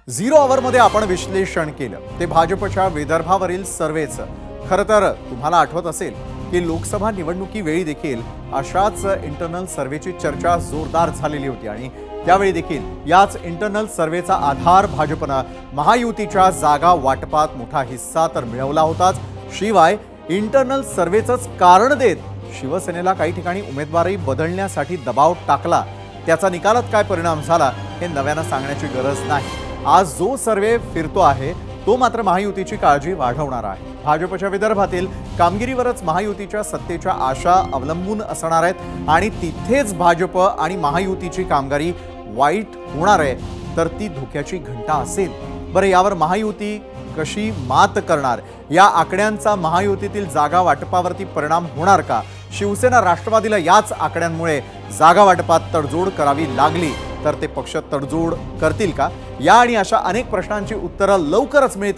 Zero अवरमध्ये आपण विश्लेषण केलं ते भाजपच्या विदर्भावरील सर्वेचं। खरं तर तुम्हाला आठवत असेल की लोकसभा निवडणुकीवेळी देखील अशाच इंटरनल सर्वेची चर्चा जोरदार झालेली होती आणि त्यावेळी देखील याच इंटरनल सर्वेचा आधार भाजपने महायुतीच्या जागा वाटपात मोठा हिस्सा तर मिळवला होताच, शिवाय इंटरनल सर्वेचंच कारण देत शिवसेनेला काही ठिकाणी उमेदवारी बदलण्यासाठी दबाव टाकला। त्याचा निकालात काय परिणाम झाला हे नव्यानं सांगण्याची गरज नाही। आज जो सर्वे फिरतो आहे तो मात्र महायुतीची काळजी वाढवणारा आहे। भाजपच्या विदर्भातील कामगिरीवरच महायुतीच्या सत्तेच्या आशा अवलंबून असणार आहेत आणि तिथेच भाजप आणि महायुतीची कामगिरी वाईट होणार आहे तर ती धोक्याची घंटा असेल। बरं, यावर महायुती कशी मात करणार, या आकड्यांचा महायुतीतील जागा वाटपावरती परिणाम होणार का? शिवसेना राष्ट्रवादीला याच आकड्यांमुळे जागा वाटपात तडजोड करावी लागली तर ते पक्ष तडजोड करतील का? या आणि अशा अनेक प्रश्नांची उत्तरं लवकरच मिळतील।